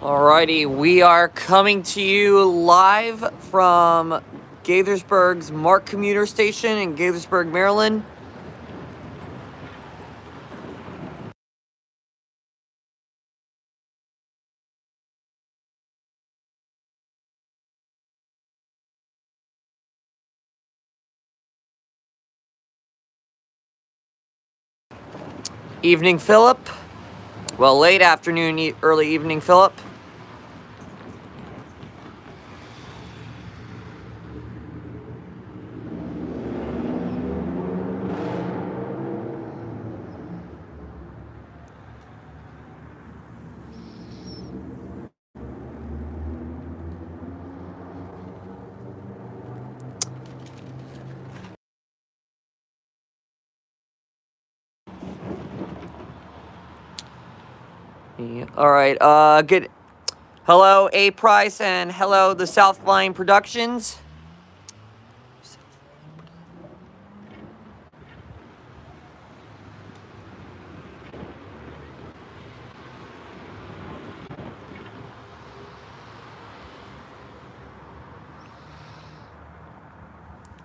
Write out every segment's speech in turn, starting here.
Alrighty, we are coming to you live from Gaithersburg's Mark Commuter Station in Gaithersburg, Maryland. Evening, Philip. Well, late afternoon, early evening, Philip. Alright, good. Hello, A Price, and hello, the South Line Productions.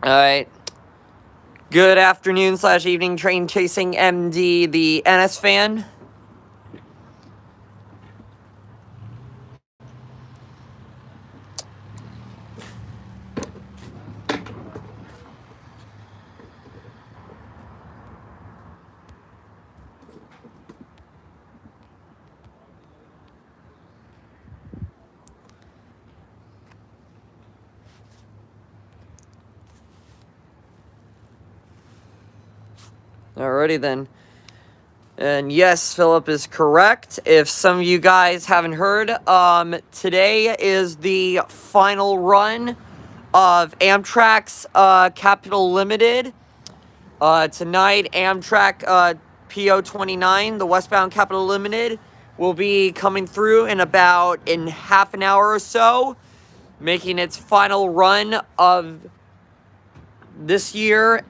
Alright. Good afternoon / evening, train chasing MD, the NS fan. Alrighty then. And yes, Philip is correct. If some of you guys haven't heard, today is the final run of Amtrak's Capital Limited. Tonight, Amtrak P029, the Westbound Capital Limited, will be coming through in half an hour or so, making its final run of this year,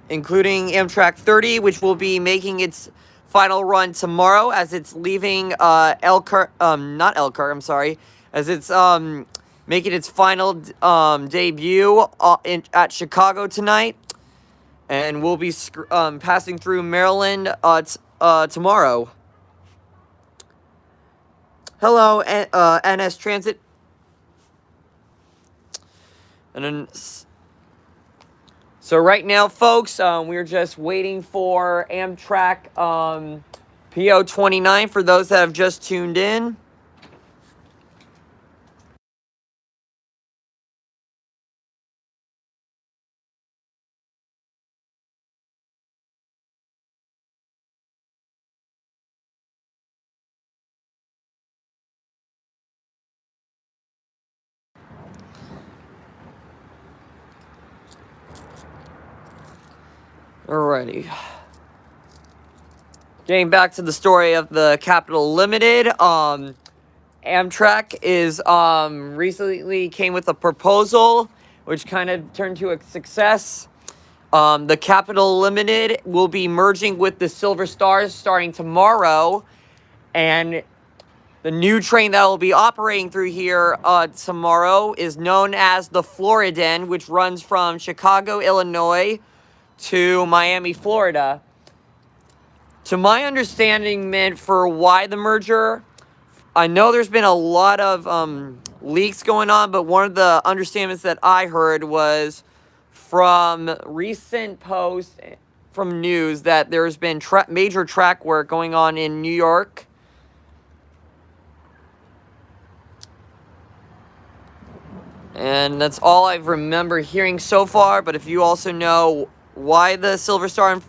including Amtrak 30, which will be making its final run tomorrow as it's leaving as it's making its final debut at Chicago tonight, and we'll be passing through Maryland tomorrow. Hello, NS Transit. And then, so right now, folks, we're just waiting for Amtrak P029 for those that have just tuned in. Alrighty. Getting back to the story of the Capital Limited, Amtrak is recently came with a proposal which kind of turned to a success. The Capital Limited will be merging with the Silver Stars starting tomorrow, and the new train that will be operating through here tomorrow is known as the Floridian, which runs from Chicago, Illinois to Miami, Florida. To my understanding, meant for why the merger, I know there's been a lot of leaks going on, but one of the understandings that I heard was from recent posts from news that there's been major track work going on in New York. And that's all I remember hearing so far, but if you also know why the Silver Star and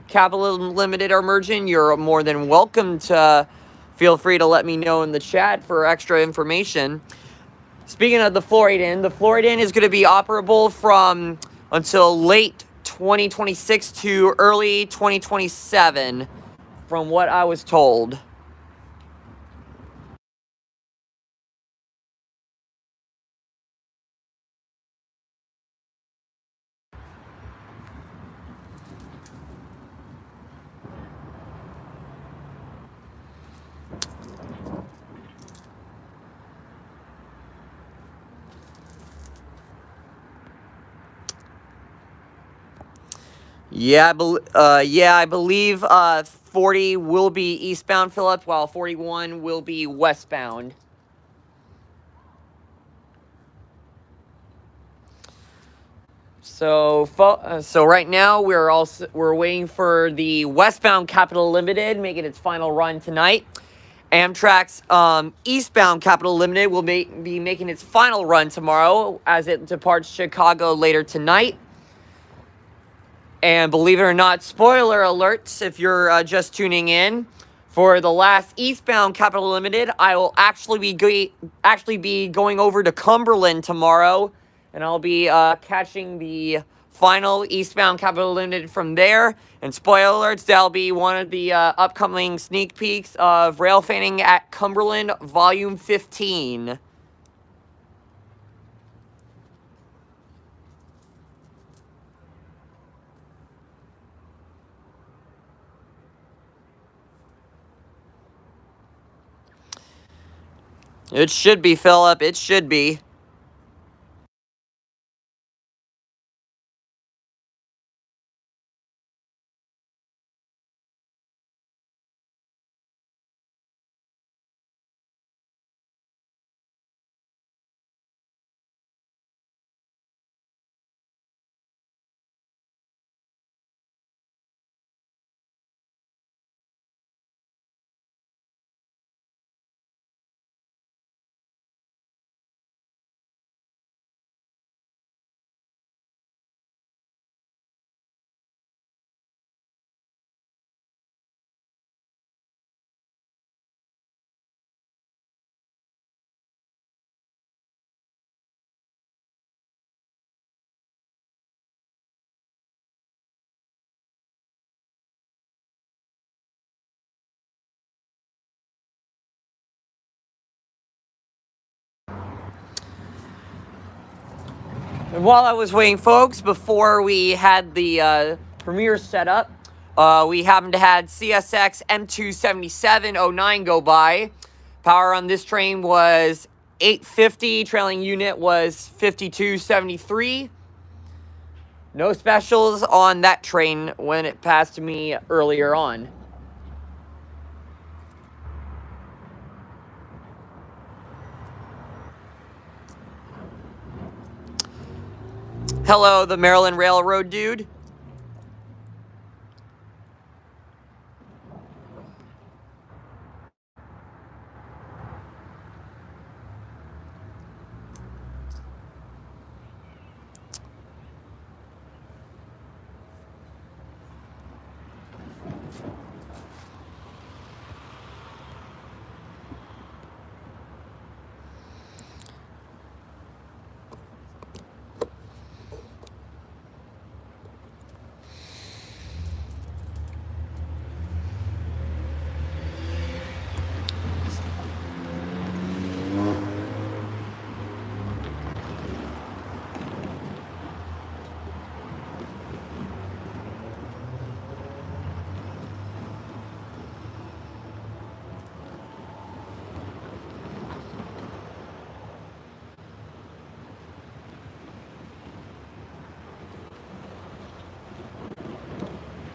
Capital Limited are merging, you're more than welcome to feel free to let me know in the chat for extra information. Speaking of the Floridian is going to be operable from until late 2026 to early 2027, from what I was told. Yeah, I believe 40 will be eastbound, Philip, while 41 will be westbound. So right now we're waiting for the Westbound Capital Limited making its final run tonight. Amtrak's eastbound Capital Limited will be making its final run tomorrow as it departs Chicago later tonight. And believe it or not, spoiler alerts if you're just tuning in, for the last eastbound Capital Limited, I will actually be going over to Cumberland tomorrow, and I'll be catching the final eastbound Capital Limited from there. And spoiler alerts, that'll be one of the upcoming sneak peeks of Railfanning at Cumberland Volume 15. It should be, Philip. It should be. And while I was waiting, folks, before we had the premiere set up, we happened to had CSX M27709 go by. Power on this train was 850, trailing unit was 5273. No specials on that train when it passed me earlier on. Hello, the Maryland Railroad dude.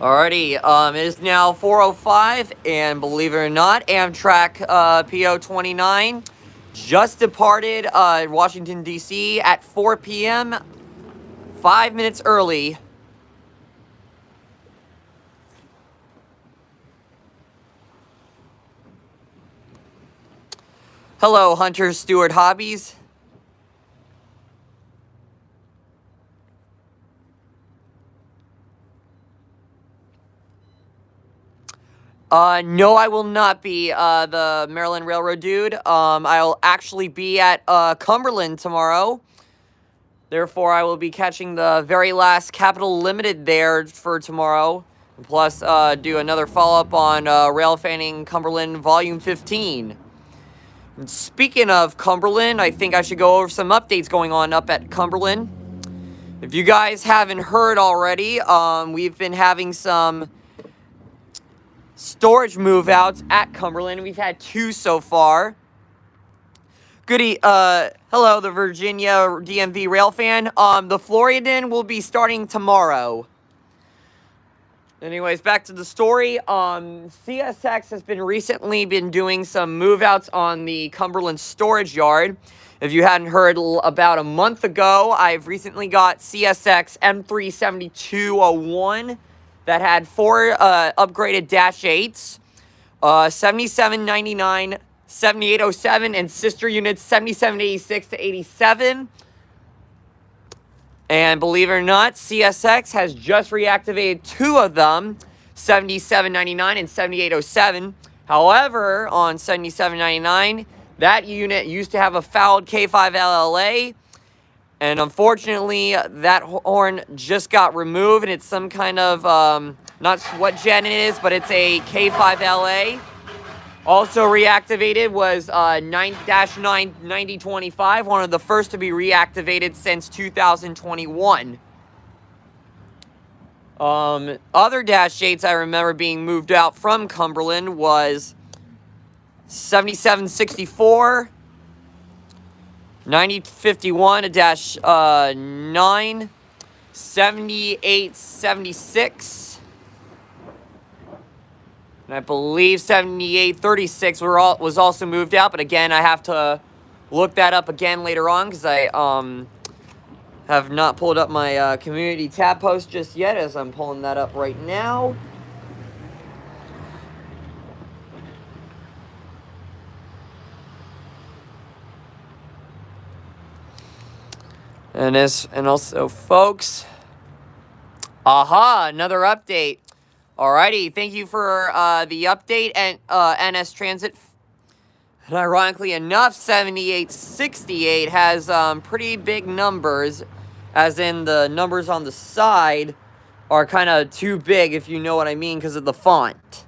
Alrighty, it is now 4:05, and believe it or not, Amtrak P029 just departed Washington, D.C. at 4 p.m., 5 minutes early. Hello, Hunter Stewart Hobbies. No, I will not be, the Maryland Railroad dude. I'll actually be at, Cumberland tomorrow. Therefore, I will be catching the very last Capital Limited there for tomorrow. Plus, do another follow-up on, Railfanning Cumberland Volume 15. And speaking of Cumberland, I think I should go over some updates going on up at Cumberland. If you guys haven't heard already, we've been having some storage move-outs at Cumberland. We've had 2 so far. Hello, the Virginia DMV Railfan. The Floridian will be starting tomorrow. Anyways, back to the story. CSX has recently been doing some move-outs on the Cumberland storage yard. If you hadn't heard, about a month ago, I've recently got CSX M37201 that had 4 upgraded Dash 8s, 7799, 7807, and sister units 7786 to 87. And believe it or not, CSX has just reactivated 2 of them, 7799 and 7807. However, on 7799, that unit used to have a fouled K5LLA, and unfortunately, that horn just got removed, and it's some kind of, not what gen it is, but it's a K5LA. Also reactivated was 9-99025, one of the first to be reactivated since 2021. Other Dash 8s I remember being moved out from Cumberland was 7764, 9051, a Dash 9, 7876, and I believe 7836 was also moved out, but again, I have to look that up again later on because I have not pulled up my community tab post just yet, as I'm pulling that up right now. And also, folks, another update. Alrighty, thank you for the update, and NS Transit. And ironically enough, 7868 has pretty big numbers, as in the numbers on the side are kind of too big, if you know what I mean, because of the font.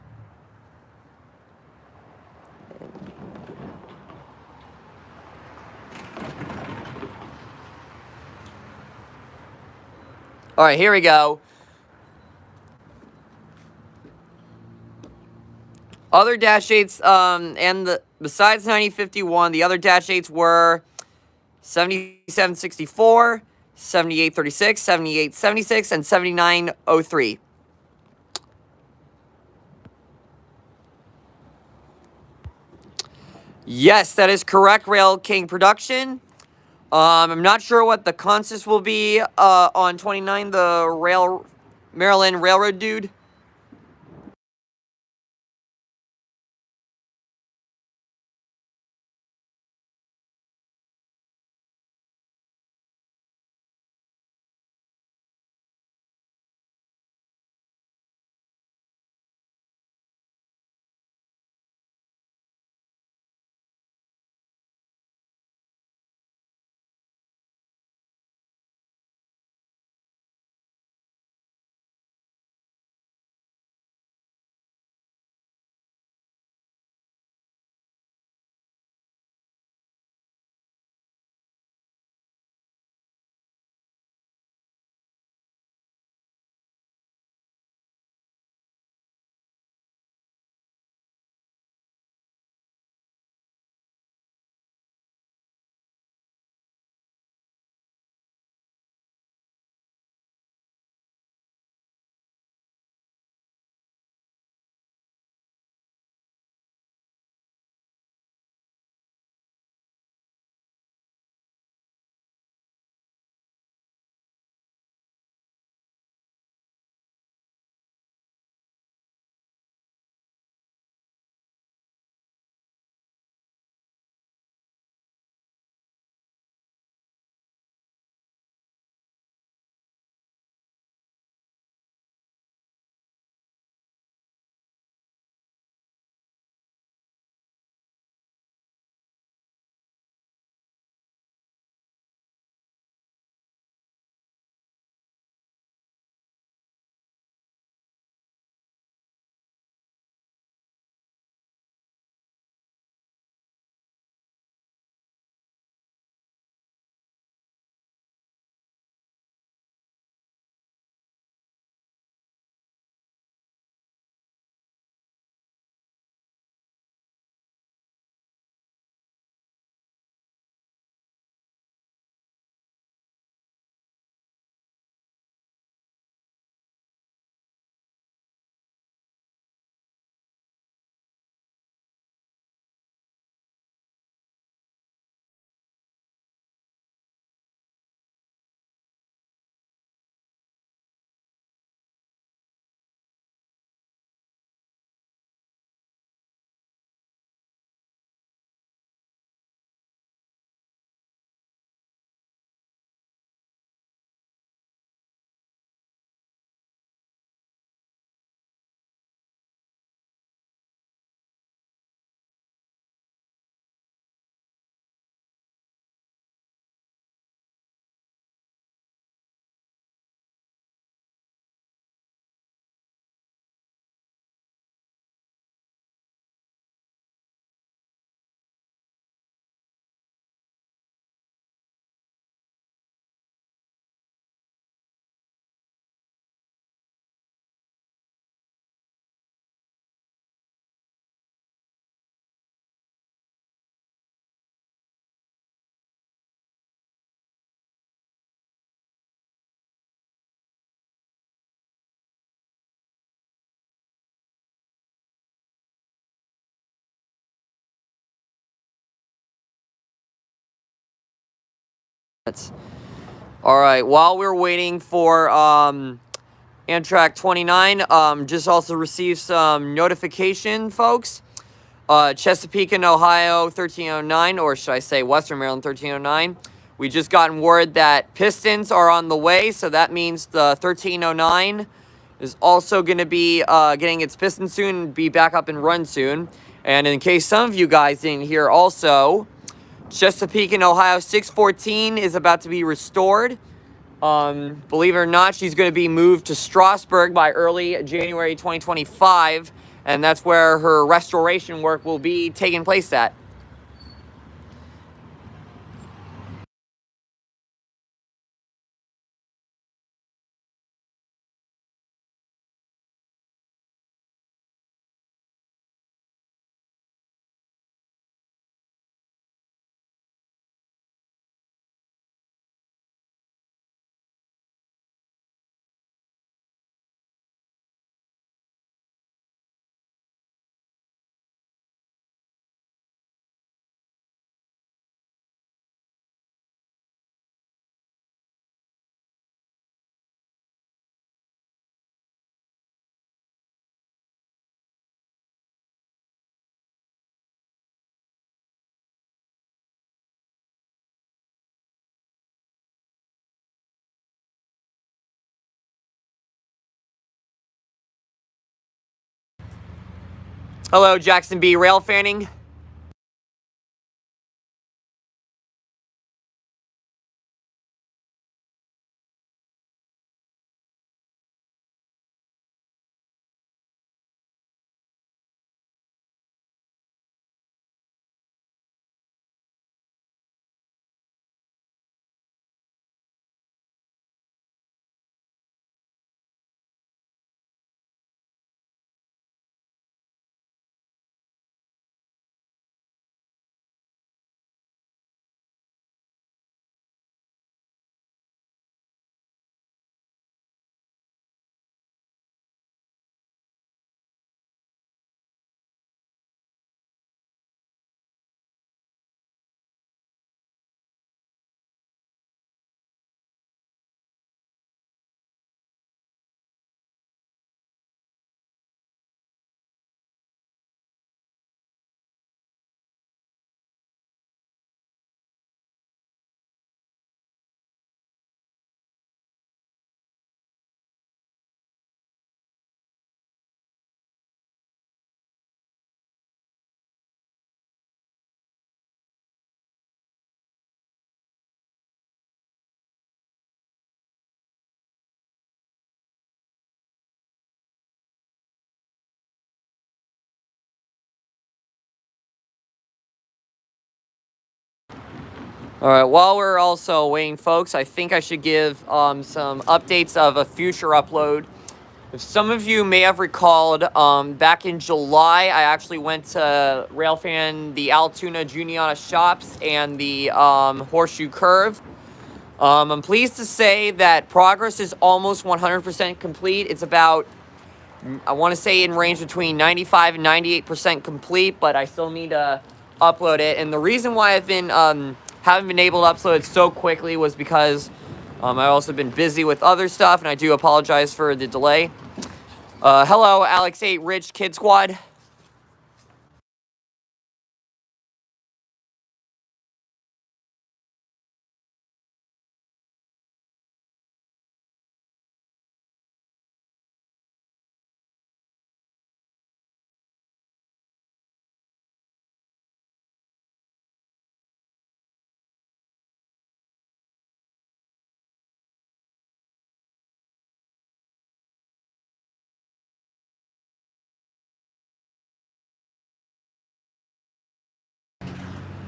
Alright, here we go. Other Dash 8s, besides 9051, the other Dash 8s were 7764, 7836, 7876, and 7903. Yes, that is correct, Rail King Production. I'm not sure what the consist will be on 29, the Maryland Railroad dude. All right, while we're waiting for Amtrak 29, just also received some notification, folks. Chesapeake and Ohio 1309, or should I say Western Maryland 1309. We just gotten word that Pistons are on the way, so that means the 1309 is also going to be getting its piston soon and be back up and run soon. And in case some of you guys didn't hear also, Chesapeake and Ohio 614 is about to be restored. Believe it or not, she's going to be moved to Strasburg by early January 2025, and that's where her restoration work will be taking place at. Hello, Jackson B. Railfanning. All right, while we're also waiting, folks, I think I should give some updates of a future upload. If some of you may have recalled, back in July, I actually went to Railfan, the Altoona Juniata shops, and the Horseshoe Curve. I'm pleased to say that progress is almost 100% complete. It's about, I want to say, in range between 95 and 98% complete, but I still need to upload it. And the reason why I've been haven't been able to upload it so quickly was because I've also been busy with other stuff, and I do apologize for the delay. Hello, Alex 8 Rich Kid Squad.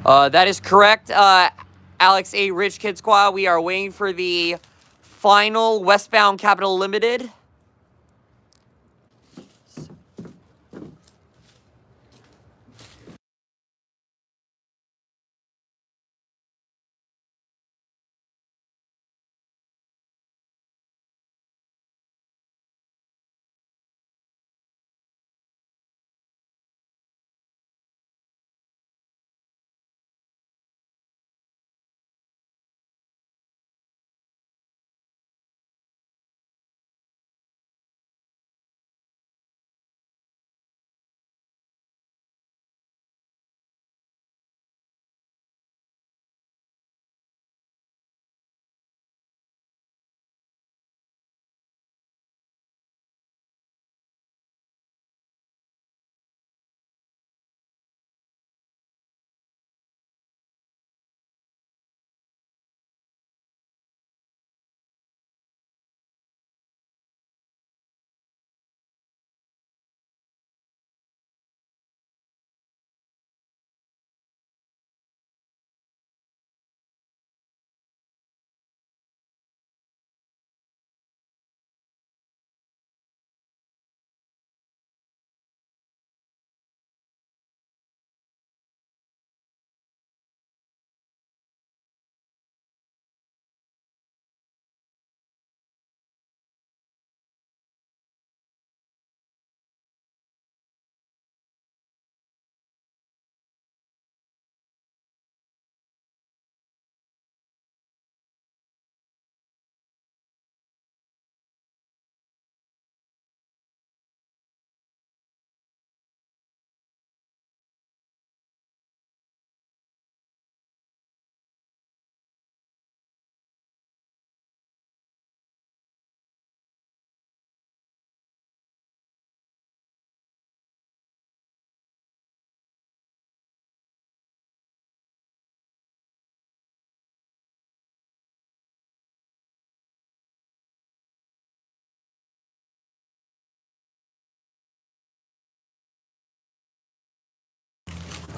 That is correct, Alex 8 Rich Kid Squad. We are waiting for the final Westbound Capital Limited.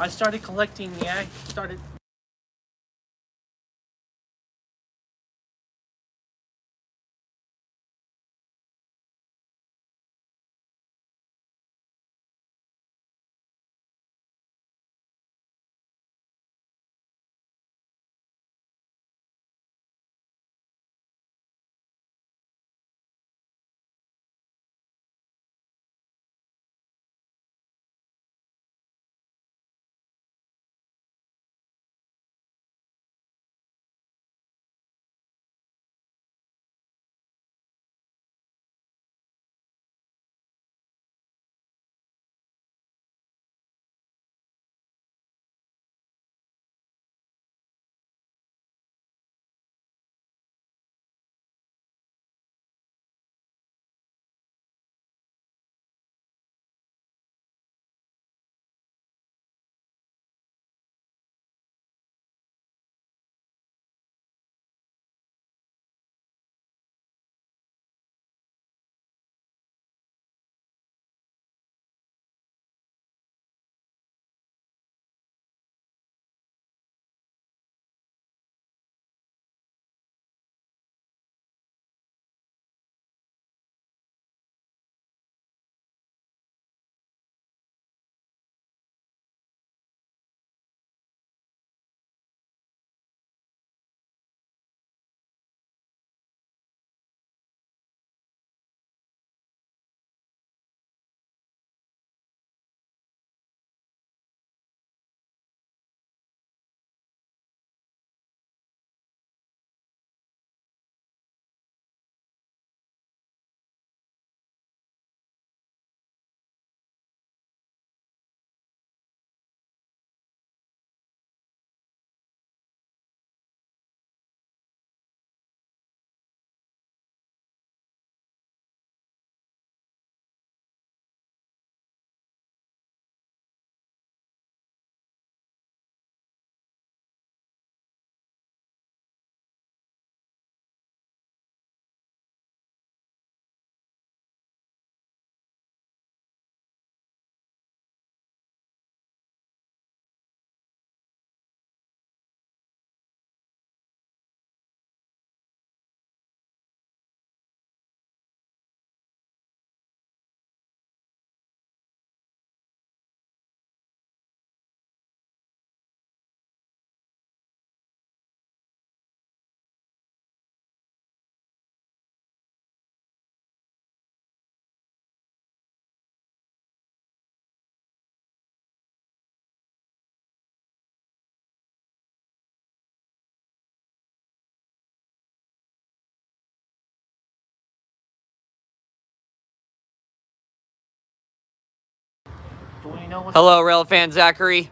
I started collecting, yeah, started. Do we know what? Hello, Rail fan Zachary.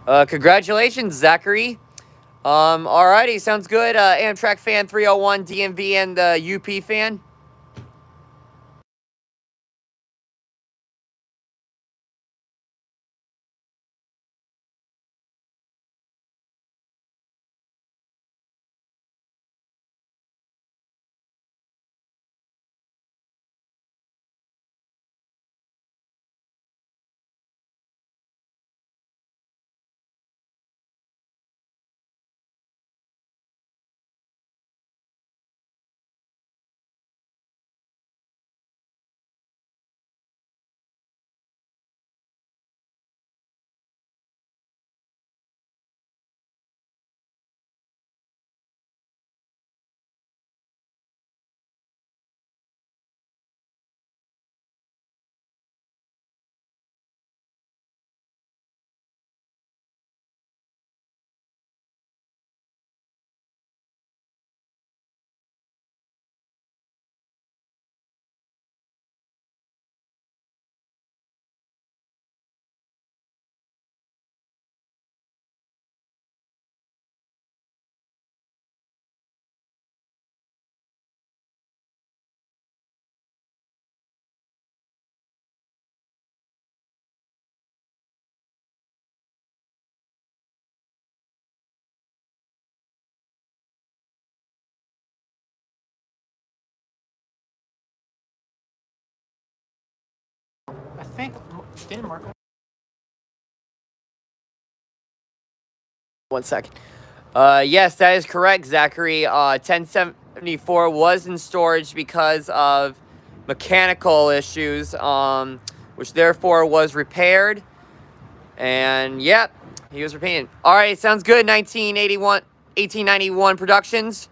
Congratulations, Zachary. Alrighty, sounds good. Amtrak fan 301, DMV, and UP fan. think didn't Marco. 1 second. Yes, that is correct, Zachary. 1074 was in storage because of mechanical issues, which therefore was repaired. And yep, he was repainted. All right, sounds good. 1891 Productions.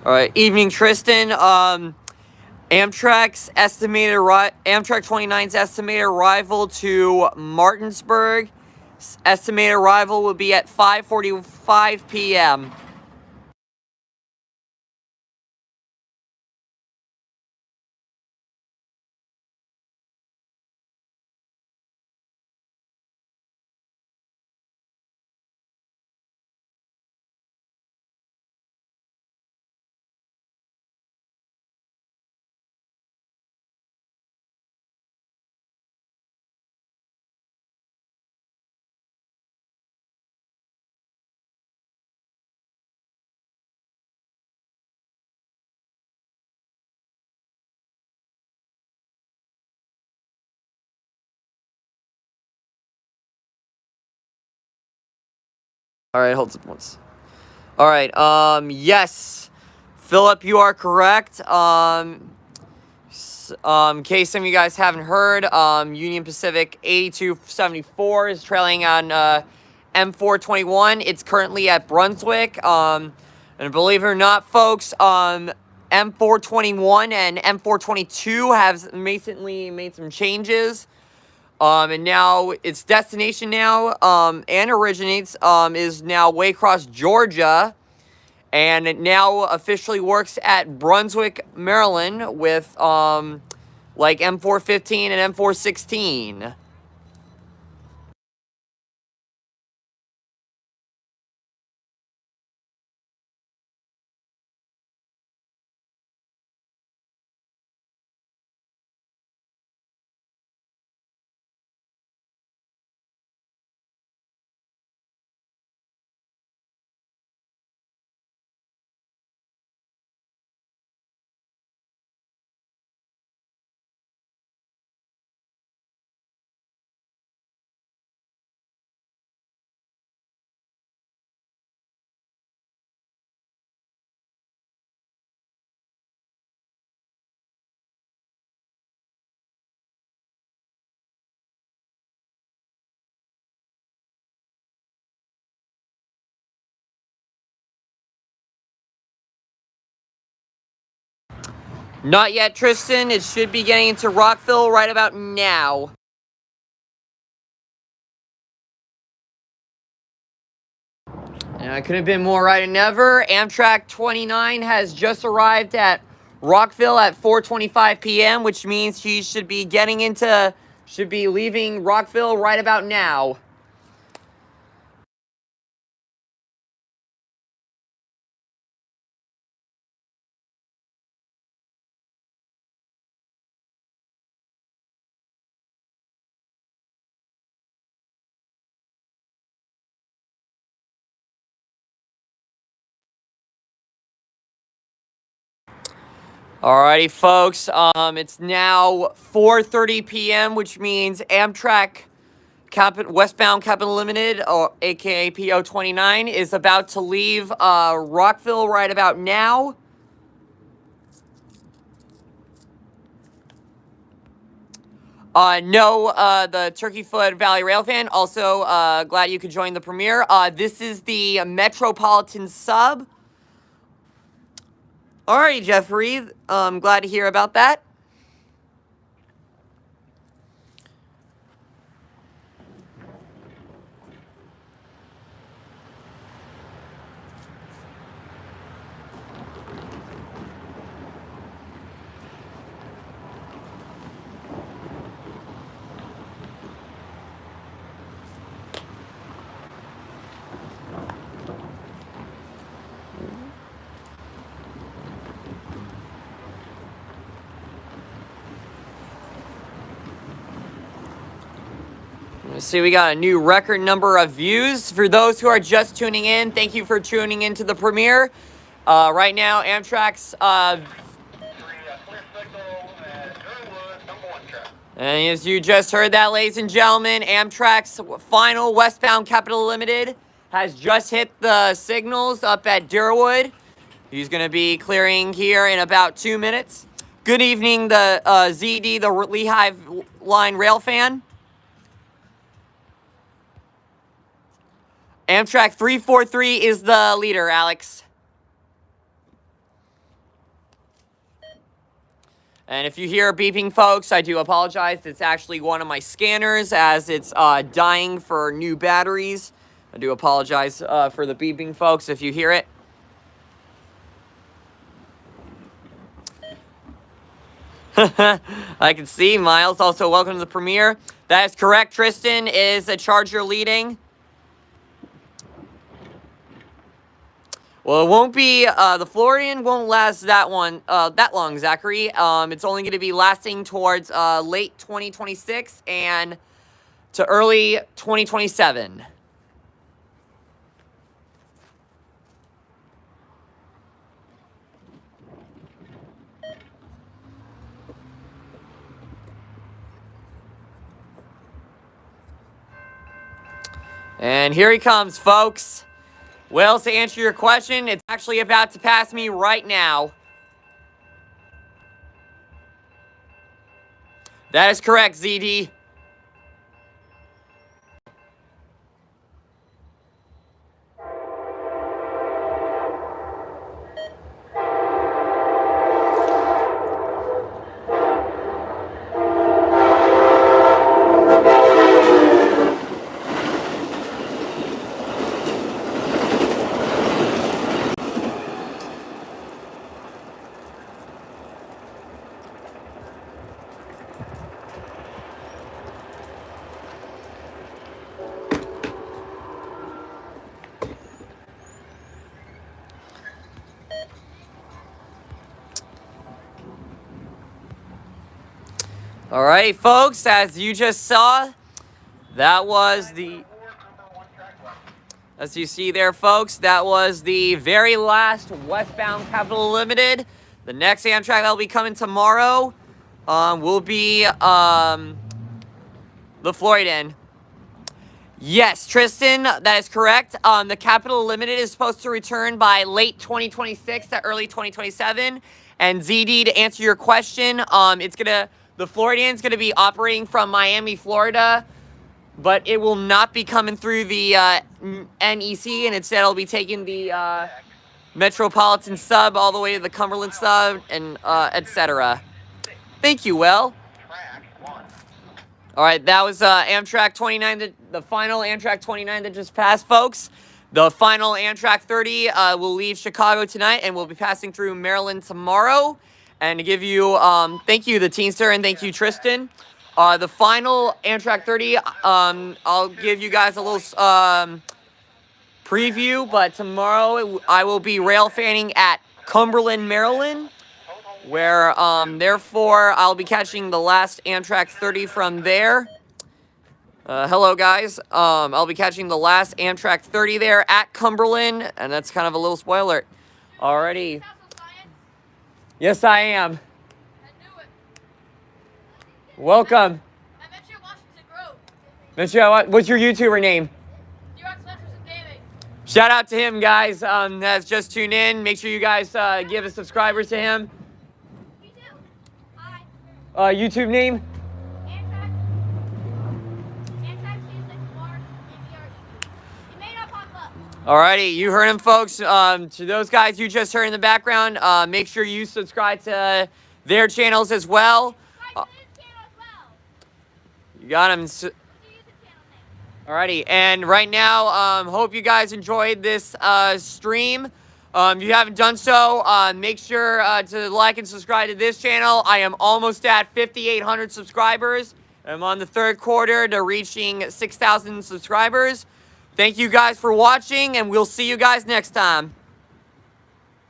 All right, evening, Tristan. Amtrak's estimated Amtrak 29's estimated arrival to Martinsburg. Estimated arrival will be at 5:45 p.m. All right, hold on once. All right, yes, Philip, you are correct. In case some of you guys haven't heard, Union Pacific 8274 is trailing on M421. It's currently at Brunswick. And believe it or not, folks, M421 and M422 have recently made some changes. And now its destination now, and originates, is now Waycross, Georgia. And it now officially works at Brunswick, Maryland with, like M415 and M416. Not yet, Tristan. It should be getting into Rockville right about now. And I couldn't have been more right than ever. Amtrak 29 has just arrived at Rockville at 4:25 p.m., which means he should be leaving Rockville right about now. Alrighty, folks. It's now 4:30 p.m., which means Amtrak Westbound Capital Limited, or AKA P029, is about to leave Rockville right about now. No, the Turkey Foot Valley Railfan. Also, glad you could join the premiere. This is the Metropolitan sub. All right, Jeffrey. I'm glad to hear about that. Let's see, we got a new record number of views. For those who are just tuning in, thank you for tuning into the premiere. Right now, Amtrak's, and as you just heard that, ladies and gentlemen, Amtrak's final Westbound Capital Limited has just hit the signals up at Deerwood. He's going to be clearing here in about 2 minutes. Good evening, the ZD, the Lehigh Line rail fan. Amtrak 343 is the leader, Alex. And if you hear beeping, folks, I do apologize. It's actually one of my scanners as it's dying for new batteries. I do apologize for the beeping, folks, if you hear it. I can see. Miles, also welcome to the premiere. That is correct. Tristan is a Charger leading. Well, it won't be, the Floridian won't last that long, Zachary. It's only going to be lasting towards, late 2026 and to early 2027. And here he comes, folks. Well, to answer your question, it's actually about to pass me right now. That is correct, ZD. All right, folks, as you just saw, that was the, as you see there, folks, that was the very last Westbound Capital Limited. The next Amtrak that will be coming tomorrow will be the Floridian. Yes, Tristan, that is correct. The Capital Limited is supposed to return by late 2026 to early 2027. And ZD, to answer your question, the Floridian's gonna be operating from Miami, Florida, but it will not be coming through the NEC, and instead it'll be taking the Metropolitan sub all the way to the Cumberland sub, and etc. Thank you, Will. All right, that was Amtrak 29, the final Amtrak 29 that just passed, folks. The final Amtrak 30 will leave Chicago tonight and will be passing through Maryland tomorrow. And to give you, thank you, the Teenster, and thank you, Tristan. The final Amtrak 30, I'll give you guys a little preview, but tomorrow I will be rail fanning at Cumberland, Maryland, where, therefore, I'll be catching the last Amtrak 30 from there. Hello, guys. I'll be catching the last Amtrak 30 there at Cumberland, and that's kind of a little spoiler. Alrighty. Yes, I am. I knew it. Welcome. I met you at Washington Grove. What's your YouTuber name? Shout out to him, guys. That's just tuned in. Make sure you guys give a subscriber to him. Me too. Hi. YouTube name? Amtrak. Amtrak seems like you are. Maybe are you. You may not pop up. Alrighty, you heard him, folks. To those guys you just heard in the background, make sure you subscribe to their channels as well. Subscribe to this channel as well. You got him. What's your YouTube channel name? Alrighty, and right now, hope you guys enjoyed this stream. If you haven't done so, make sure to like and subscribe to this channel. I am almost at 5,800 subscribers. I'm on the third quarter to reaching 6,000 subscribers. Thank you guys for watching, and we'll see you guys next time.